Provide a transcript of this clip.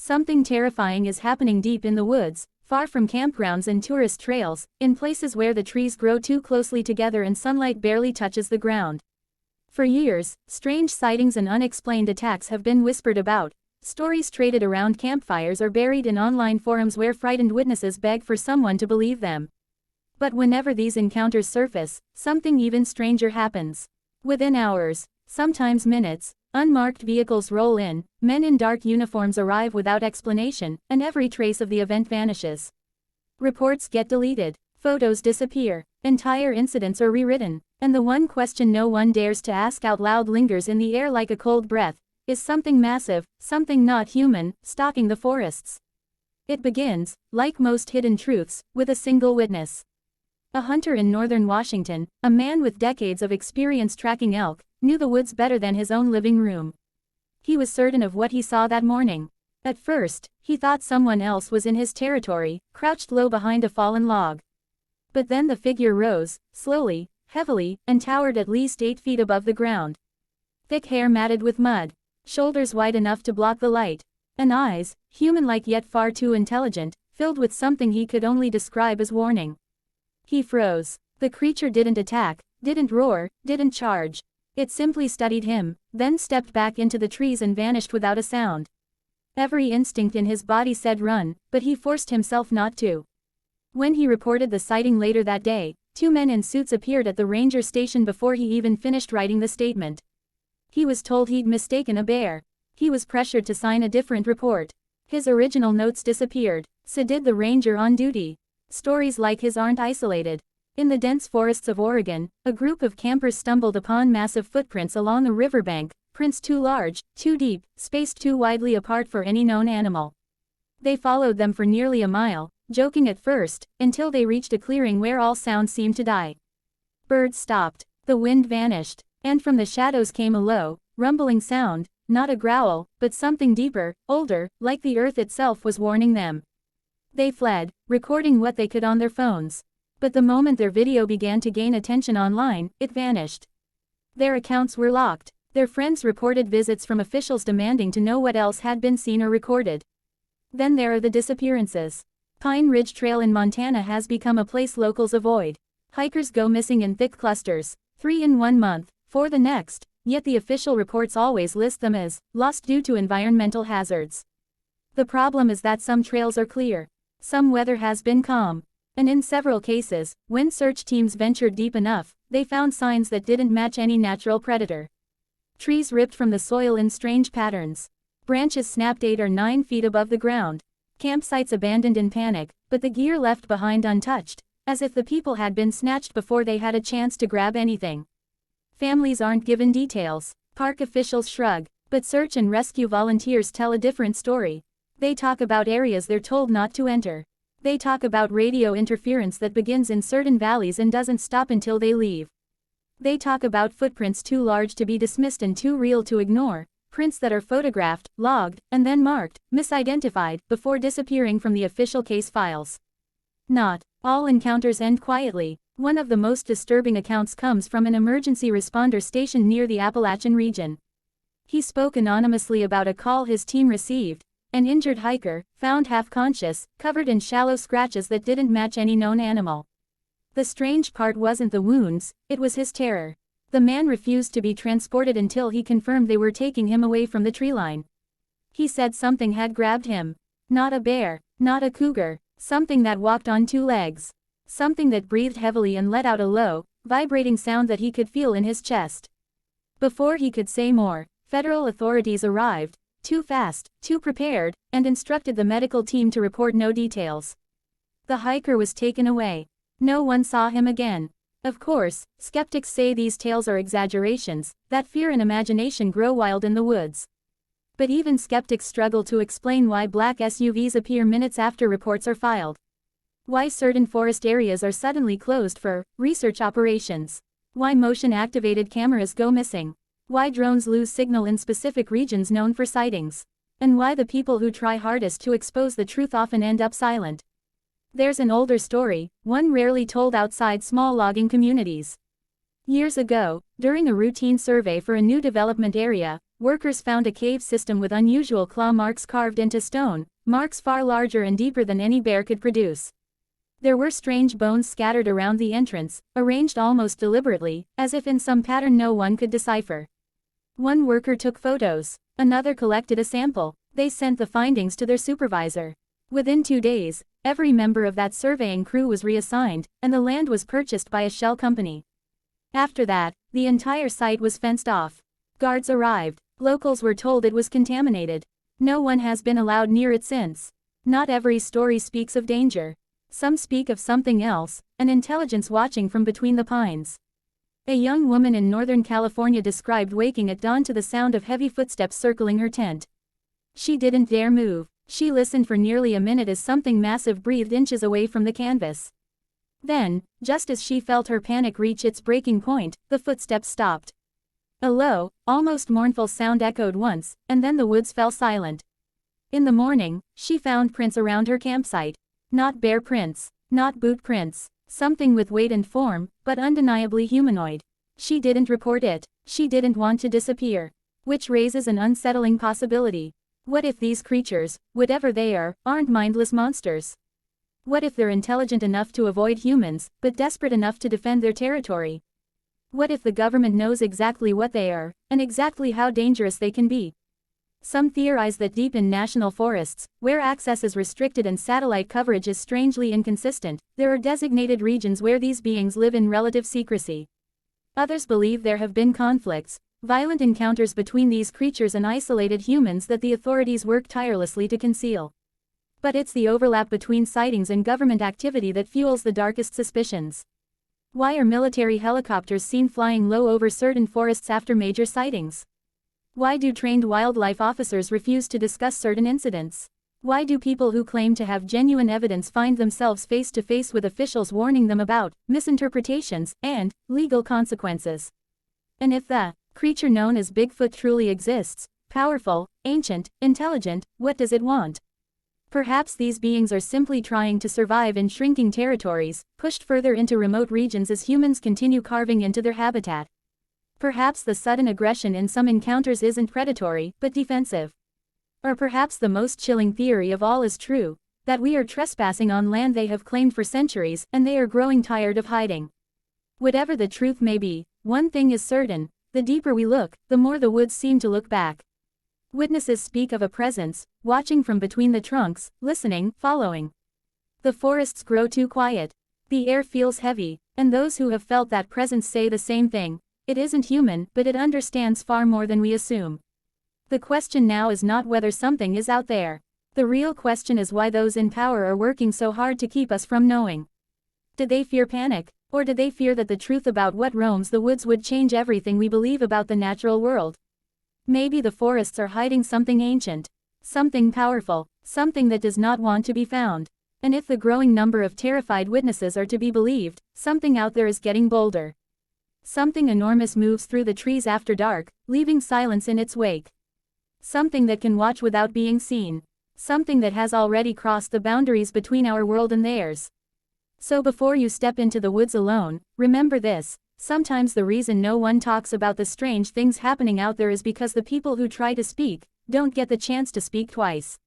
Something terrifying is happening deep in the woods, far from campgrounds and tourist trails, in places where the trees grow too closely together and sunlight barely touches the ground. For years, strange sightings and unexplained attacks have been whispered about, stories traded around campfires or buried in online forums where frightened witnesses beg for someone to believe them. But whenever these encounters surface, something even stranger happens. Within hours, sometimes minutes, unmarked vehicles roll in, men in dark uniforms arrive without explanation, and every trace of the event vanishes. Reports get deleted, photos disappear, entire incidents are rewritten, and the one question no one dares to ask out loud lingers in the air like a cold breath: is something massive, something not human, stalking the forests? It begins, like most hidden truths, with a single witness. A hunter in northern Washington, a man with decades of experience tracking elk, knew the woods better than his own living room. He was certain of what he saw that morning. At first, he thought someone else was in his territory, crouched low behind a fallen log. But then the figure rose, slowly, heavily, and towered at least 8 feet above the ground. Thick hair matted with mud, shoulders wide enough to block the light, and eyes, human-like yet far too intelligent, filled with something he could only describe as warning. He froze. The creature didn't attack, didn't roar, didn't charge. It simply studied him, then stepped back into the trees and vanished without a sound. Every instinct in his body said run, but he forced himself not to. When he reported the sighting later that day, 2 men in suits appeared at the ranger station before he even finished writing the statement. He was told he'd mistaken a bear. He was pressured to sign a different report. His original notes disappeared. So did the ranger on duty. Stories like his aren't isolated. In the dense forests of Oregon, a group of campers stumbled upon massive footprints along a riverbank, prints too large, too deep, spaced too widely apart for any known animal. They followed them for nearly a mile, joking at first, until they reached a clearing where all sound seemed to die. Birds stopped, the wind vanished, and from the shadows came a low, rumbling sound, not a growl, but something deeper, older, like the earth itself was warning them. They fled, recording what they could on their phones. But the moment their video began to gain attention online, it vanished. Their accounts were locked. Their friends reported visits from officials demanding to know what else had been seen or recorded. Then there are the disappearances. Pine Ridge Trail in Montana has become a place locals avoid. Hikers go missing in thick clusters, 3 in 1 month, 4 the next, yet the official reports always list them as lost due to environmental hazards. The problem is that some trails are clear. Some weather has been calm. And in several cases, when search teams ventured deep enough, they found signs that didn't match any natural predator. Trees ripped from the soil in strange patterns. Branches snapped 8 or 9 feet above the ground. Campsites abandoned in panic, but the gear left behind untouched, as if the people had been snatched before they had a chance to grab anything. Families aren't given details. Park officials shrug, but search and rescue volunteers tell a different story. They talk about areas they're told not to enter. They talk about radio interference that begins in certain valleys and doesn't stop until they leave. They talk about footprints too large to be dismissed and too real to ignore, prints that are photographed, logged, and then marked, misidentified, before disappearing from the official case files. Not all encounters end quietly. One of the most disturbing accounts comes from an emergency responder stationed near the Appalachian region. He spoke anonymously about a call his team received. An injured hiker, found half-conscious, covered in shallow scratches that didn't match any known animal. The strange part wasn't the wounds, it was his terror. The man refused to be transported until he confirmed they were taking him away from the treeline. He said something had grabbed him. Not a bear, not a cougar, something that walked on 2 legs. Something that breathed heavily and let out a low, vibrating sound that he could feel in his chest. Before he could say more, federal authorities arrived. Too fast, too prepared, and instructed the medical team to report no details. The hiker was taken away. No one saw him again. Of course, skeptics say these tales are exaggerations, that fear and imagination grow wild in the woods. But even skeptics struggle to explain why black SUVs appear minutes after reports are filed. Why certain forest areas are suddenly closed for research operations. Why motion-activated cameras go missing. Why drones lose signal in specific regions known for sightings. And why the people who try hardest to expose the truth often end up silent. There's an older story, one rarely told outside small logging communities. Years ago, during a routine survey for a new development area, workers found a cave system with unusual claw marks carved into stone, marks far larger and deeper than any bear could produce. There were strange bones scattered around the entrance, arranged almost deliberately, as if in some pattern no one could decipher. One worker took photos. Another collected a sample. They sent the findings to their supervisor. Within 2 days, every member of that surveying crew was reassigned, and the land was purchased by a shell company. After that, the entire site was fenced off. Guards arrived. Locals were told it was contaminated. No one has been allowed near it since. Not every story speaks of danger. Some speak of something else, an intelligence watching from between the pines. A young woman in Northern California described waking at dawn to the sound of heavy footsteps circling her tent. She didn't dare move. She listened for nearly a minute as something massive breathed inches away from the canvas. Then, just as she felt her panic reach its breaking point, the footsteps stopped. A low, almost mournful sound echoed once, and then the woods fell silent. In the morning, she found prints around her campsite. Not bear prints, not boot prints, something with weight and form, but undeniably humanoid. She didn't report it. She didn't want to disappear. Which raises an unsettling possibility. What if these creatures, whatever they are, aren't mindless monsters? What if they're intelligent enough to avoid humans, but desperate enough to defend their territory? What if the government knows exactly what they are, and exactly how dangerous they can be? Some theorize that deep in national forests, where access is restricted and satellite coverage is strangely inconsistent, there are designated regions where these beings live in relative secrecy. Others believe there have been conflicts, violent encounters between these creatures and isolated humans that the authorities work tirelessly to conceal. But it's the overlap between sightings and government activity that fuels the darkest suspicions. Why are military helicopters seen flying low over certain forests after major sightings? Why do trained wildlife officers refuse to discuss certain incidents? Why do people who claim to have genuine evidence find themselves face to face with officials warning them about misinterpretations and legal consequences? And if the creature known as Bigfoot truly exists, powerful, ancient, intelligent, what does it want? Perhaps these beings are simply trying to survive in shrinking territories, pushed further into remote regions as humans continue carving into their habitat. Perhaps the sudden aggression in some encounters isn't predatory, but defensive. Or perhaps the most chilling theory of all is true, that we are trespassing on land they have claimed for centuries, and they are growing tired of hiding. Whatever the truth may be, one thing is certain, the deeper we look, the more the woods seem to look back. Witnesses speak of a presence, watching from between the trunks, listening, following. The forests grow too quiet. The air feels heavy, and those who have felt that presence say the same thing. It isn't human, but it understands far more than we assume. The question now is not whether something is out there. The real question is why those in power are working so hard to keep us from knowing. Did they fear panic? Or did they fear that the truth about what roams the woods would change everything we believe about the natural world? Maybe the forests are hiding something ancient. Something powerful. Something that does not want to be found. And if the growing number of terrified witnesses are to be believed, something out there is getting bolder. Something enormous moves through the trees after dark, leaving silence in its wake. Something that can watch without being seen. Something that has already crossed the boundaries between our world and theirs. So before you step into the woods alone, remember this: sometimes the reason no one talks about the strange things happening out there is because the people who try to speak don't get the chance to speak twice.